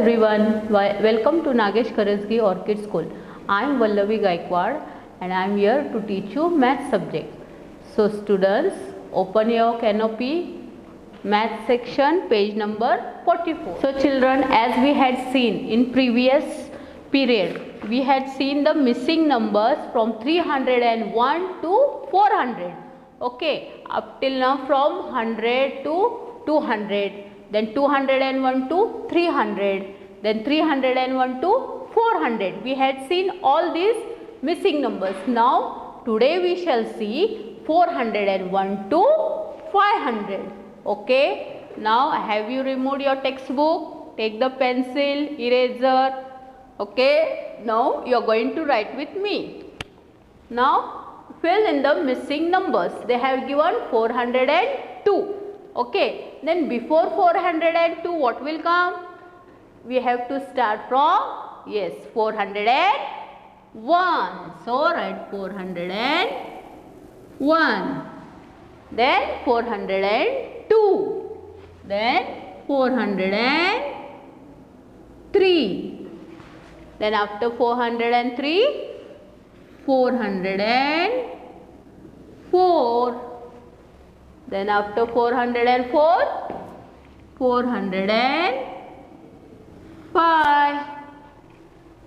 everyone, welcome to Nagesh Karasgi Orchid School. I am Vallavi Gaikwad and I am here to teach you math subject. So students, open your canopy, math section, page number 44. So children, as we had seen in previous period, we had seen the missing numbers from 301 to 400. Okay, up till now from 100 to 200. Then 201 to 300, then 301 to 400. We had seen all these missing numbers. Now today we shall see 401 to 500. Okay. Now have you removed your textbook? Take the pencil, eraser. Okay. Now you are going to write with me. Now fill in the missing numbers. They have given 402. Okay, then before 402 what will come? We have to start from, yes, 401. So write 401, then 402, then 403, then after 403, 404. Then after 404, 405.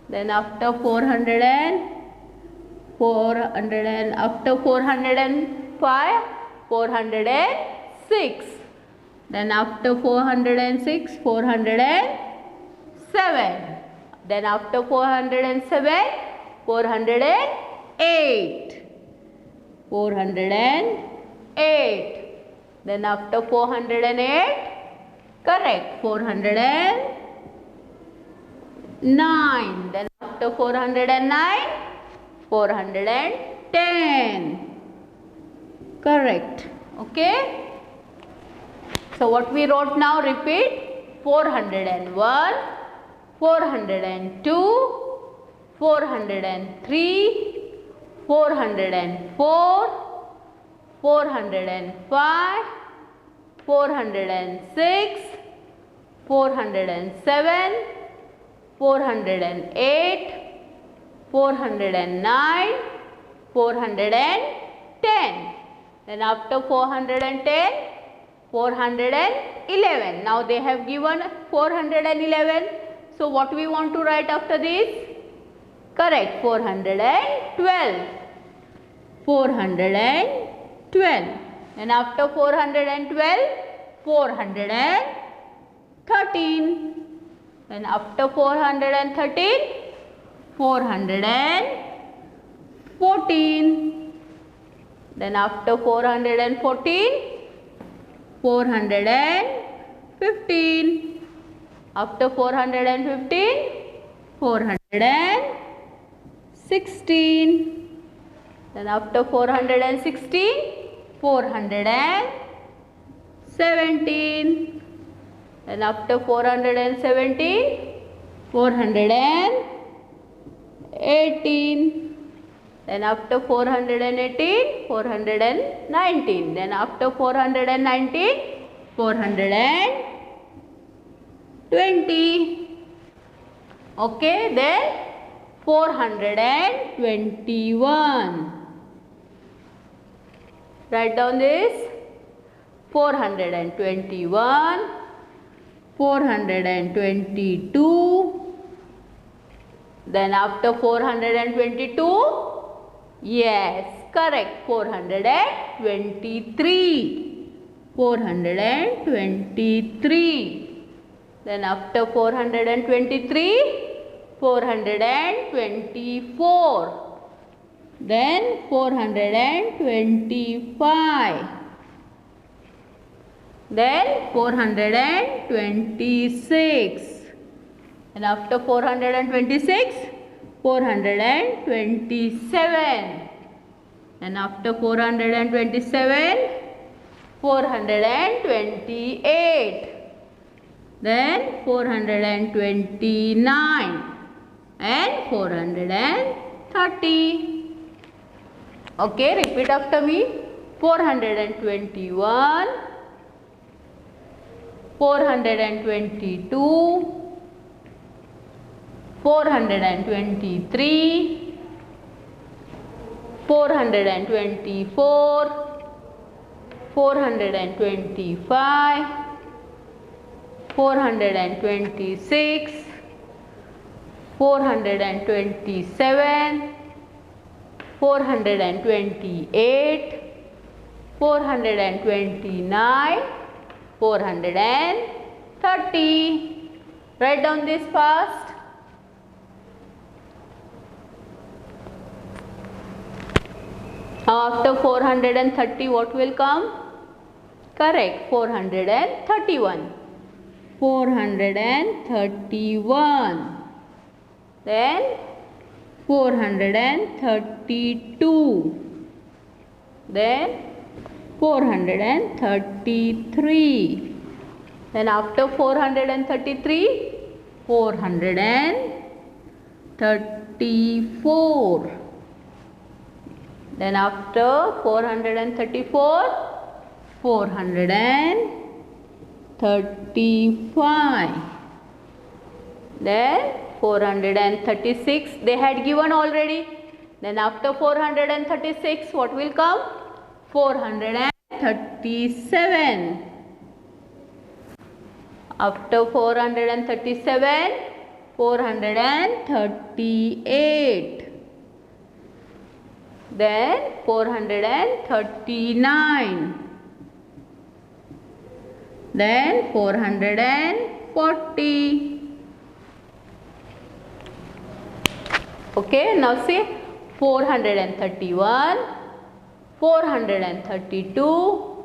Then after 405, 406. Then after 406, 407. Then after 407, 408. 408. Then after 408, correct, 409. Then after 409, 410. Correct. Okay. So what we wrote now, repeat. 401, 402, 403, 404, 405, 406, 407, 408, 409, 410. Then after 410, 411. Now they have given 411. So what we want to write after this? Correct, 412. 412. And after 412, 413. And after 413, 414. Then after 414, 415. After 415, 416. Then after 416, 417. Then after 417, 418. Then after 418, 419. Then after 419, 420. Okay, then 421. Write down this. 421, 422. Then after 422, yes, correct, 423. 423. Then after 423, 424. Then 425. Then 426. And after 426, 427. And after 427, 428. Then 429 and 430. Okay, repeat after me. 421, 422, 423, 424, 425, 426, 427, 428, 429, 430. Write down this fast. Now after 430 what will come? Correct, 431. 431. Then 432. Then 433. Then after 433, 434. Then after 434, 435. Then 436 they had given already. Then after 436 what will come? 437. After 437, 438. Then 439. Then 440. Okay, now see 431, 432,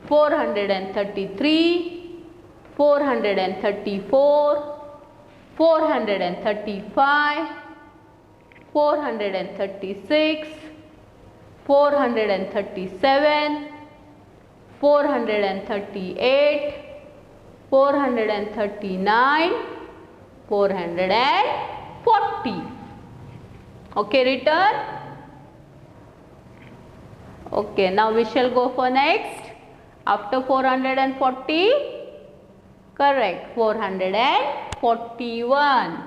433, 434, 435, 436, 437, 438, 439, 440. Okay, return. Okay, now we shall go for next. After 440, correct, 441.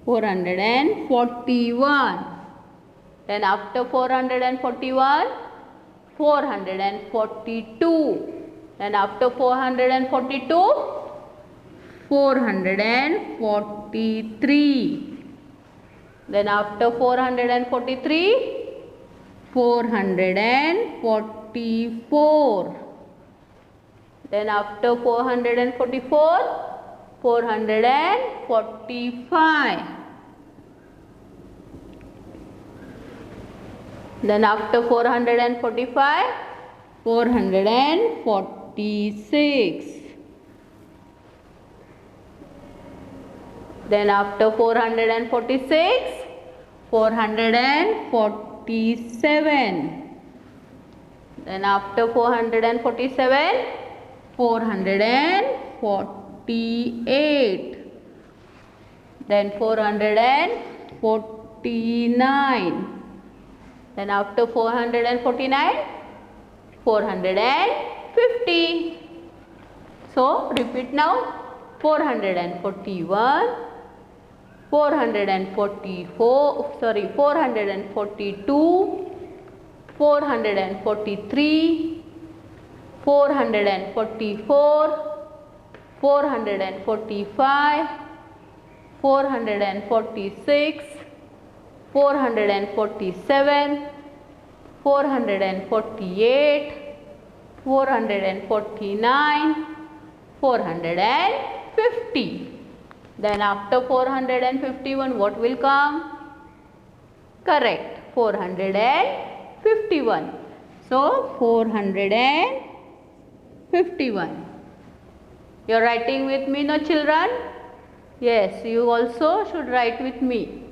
441. Then after 441, 442. Then after 442, 443. Then after 443, 444. Then after 444, 445. Then after 445, 446. Then after 446, 447. Then after 447, 448. Then 449. Then after 449, 450. So repeat now. 441, 442, 443, 444, 445, 446, 447, 448, 449, 450. Then after 451 what will come? Correct, 451. So 451. You are writing with me, no children? Yes, you also should write with me.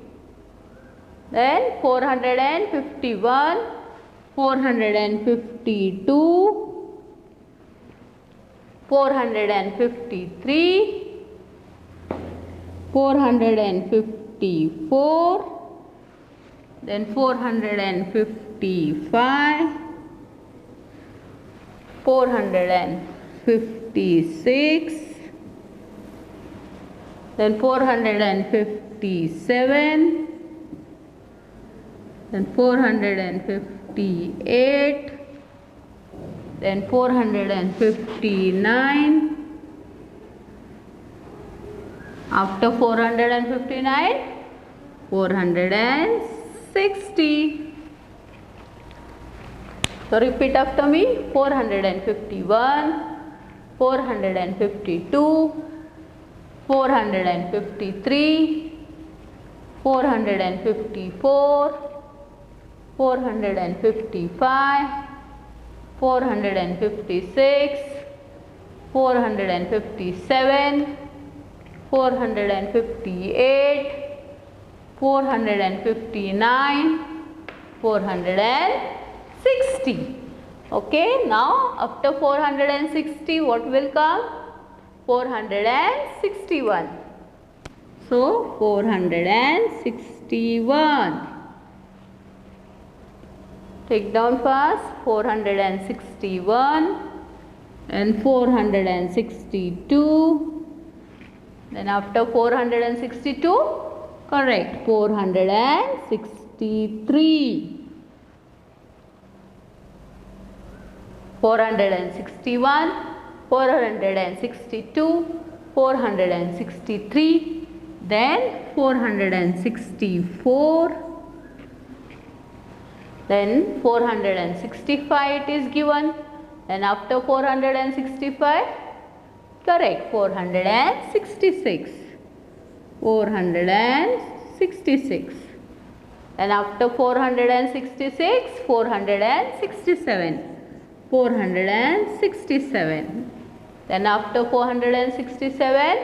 Then 451, 452, 453, 454, then 455, 456, then 457, then 458, then 459. After 459, 460. So repeat after me. 451, 452, 453, 454, 455, 456, 457, 458, 459, 460. Okay, now after 460 what will come? 461. So 461. Take down fast. 461 and 462. Then after 462, correct, 463. 461, 462, 463, then 464, then 465 it is given. Then after 465, correct, 466, 466. And after 466, 467, 467. Then after 467,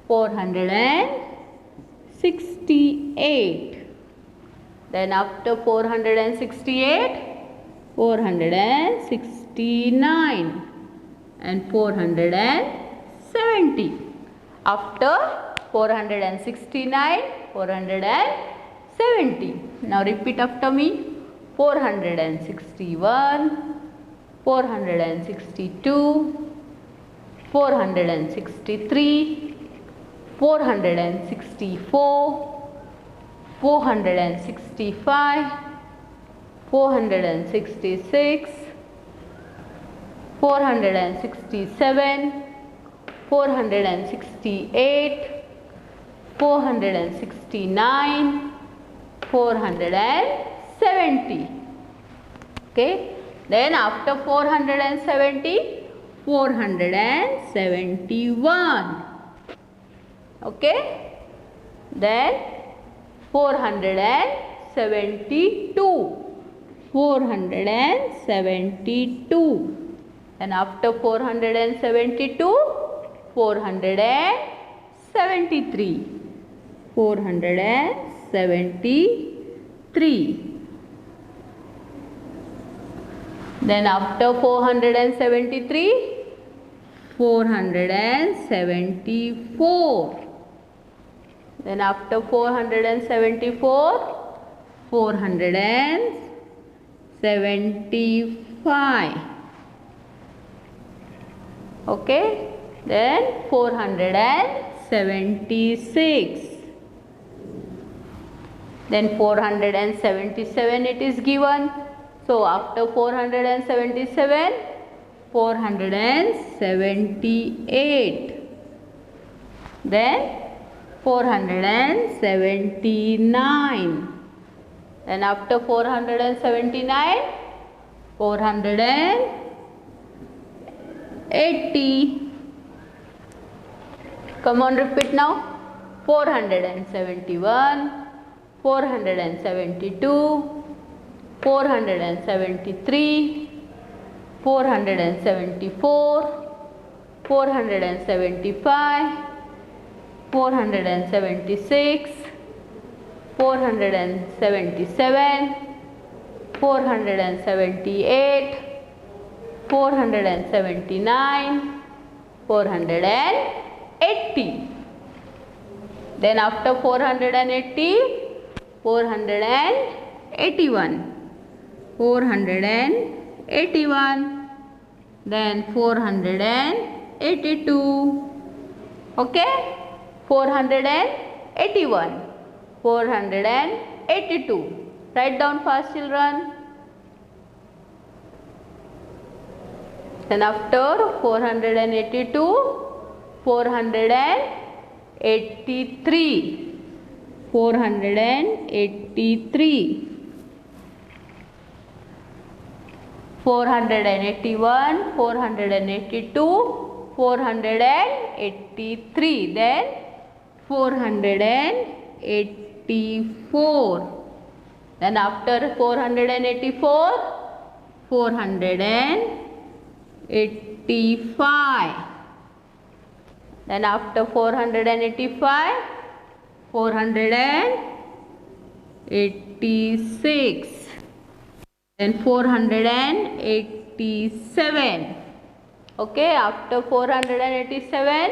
468. Then after 468, 469 and 470. After 469, 470. Now repeat after me. 461, 462, 463, 464, 465, 466, 467, 468, 469, 470. Okay. Then after 470, 471. Okay. Then 472. 472. And after 472, 473. 473. Then after 473, 474. Then after 474, 475. Okay. Then 476. Then 477 it is given. So after 477, 478. Then 479. Then after 479, 480. Come on, repeat now. 471, 472, 473, 474, 475, 476, 477, 478, 479, 480. Then after 480, 481. 481. Then 482. Okay. 481, 482. Write down fast, children. Then after 482, 483, 483, 481, 482, 483, then 484. Then after 484, 485. Then after 485, 486. Then 487. Okay, after 487,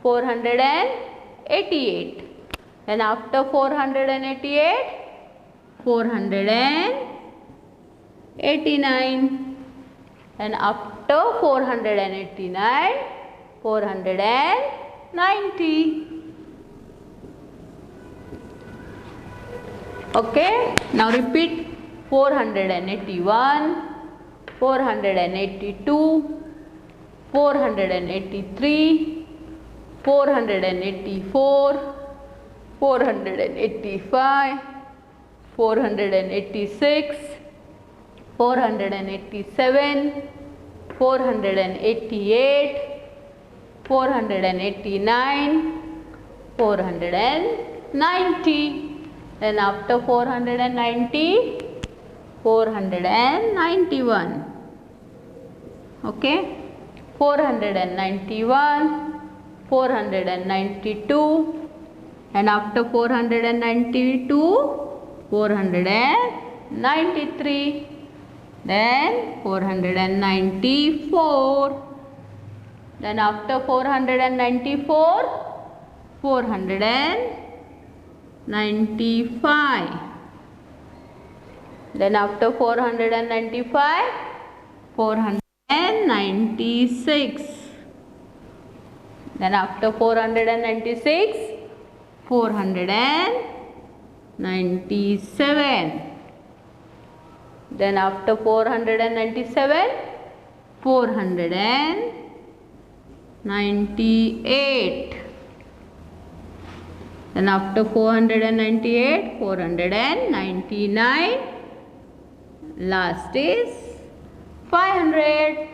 488. Then after 488, 489. And after 489, 490. Okay, now repeat 481, 482, 483, 484, 485, 486, 487, 488, 489, 490. Then after 490, 491. Okay, 491, 492, and after 492, 493. Then 494. Then after 494, 495. Then after 495, 496. Then after 496, 497. Then after 497, 498. Then after 498, 499. Last is 500.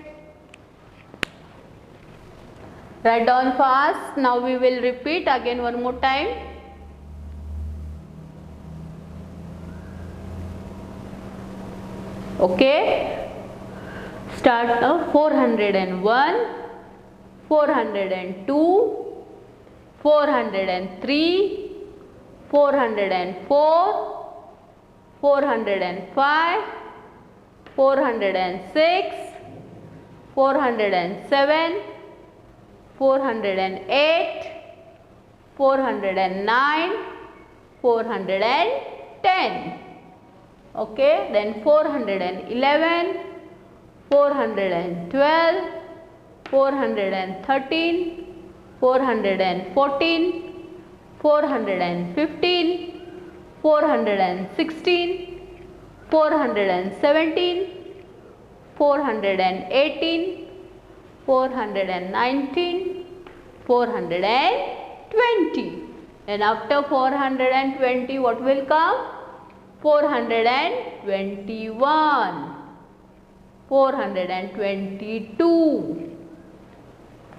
Write down fast. Now we will repeat again one more time. Okay. Start 401, 402, 403, 404, 405, 406, 407, 408, 409, 410. Okay, then 411, 412, 413, 414, 415, 416, 417, 418, 419, 420. And after 420, what will come? 421, 422,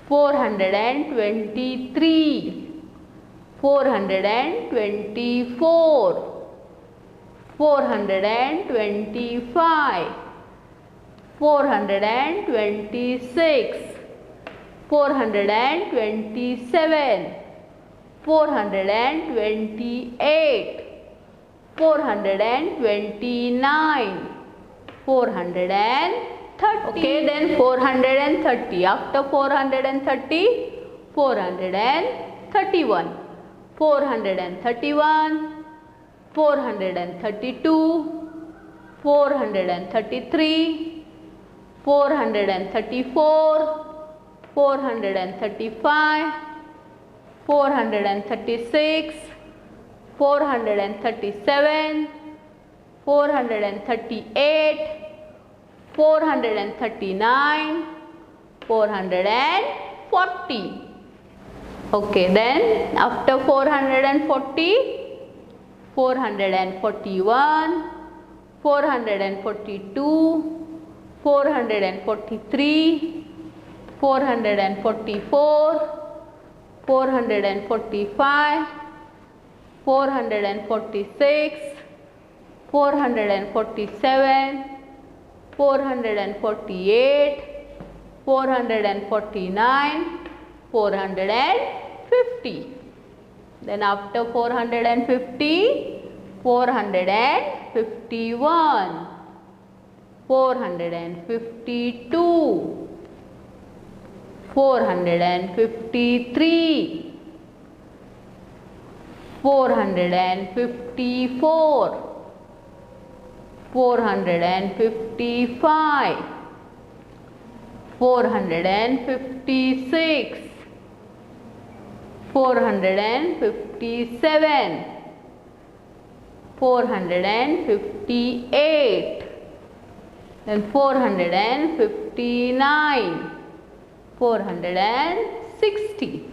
423, 424, 425, 426, 427, 428, 429, 430. Okay, then 430. After 430, 431, 431, 432, 433, 434, 435, 436, 437, 438, 439, 440. Okay, then after 440, 441, 442, 443, 444, 445, 446, 447, 448, 449, 450. Then after 450, 451, 452, 453, 454, 455, 456, 457, 458, then 459, 460,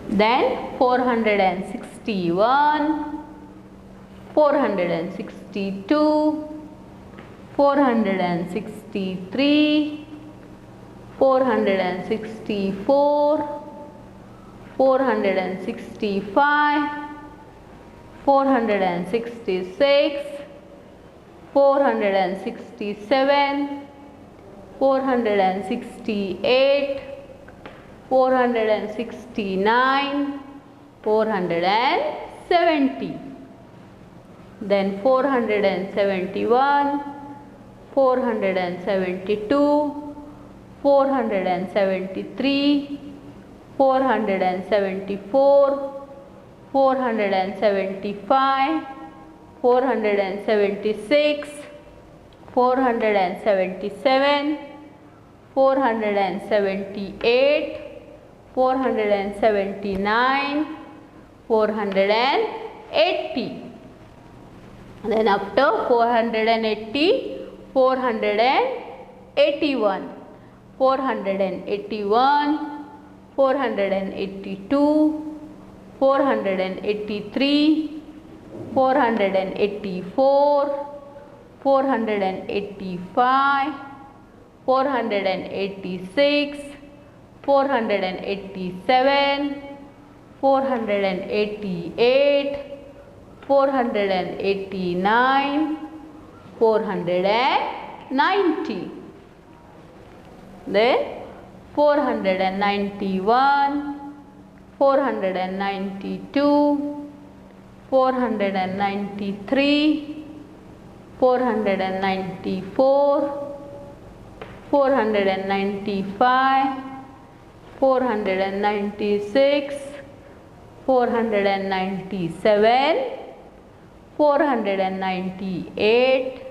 then 461, 462, 463, 464, 465, 466, 467, 468, 469, 470. Then 471, 472, 473, 474, 475, 476, 477, 478, 479, 480. Then after 480, 481, 481, 482, 483, 484, 485, 486, 487, 488, 489, 490. Then 491, 492, 493, 494, 495, 496, 497, 498,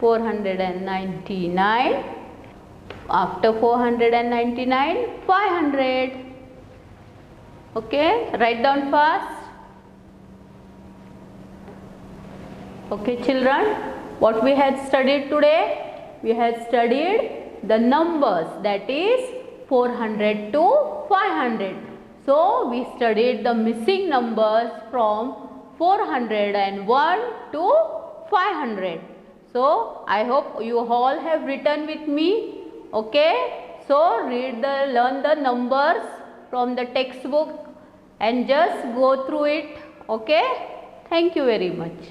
499. After 499, 500. Okay, write down fast. Okay children, what we had studied today? We had studied the numbers, that is 400 to 500. So we studied the missing numbers from 401 to 500. So I hope you all have written with me. Okay, so learn the numbers from the textbook and just go through it. Okay, thank you very much.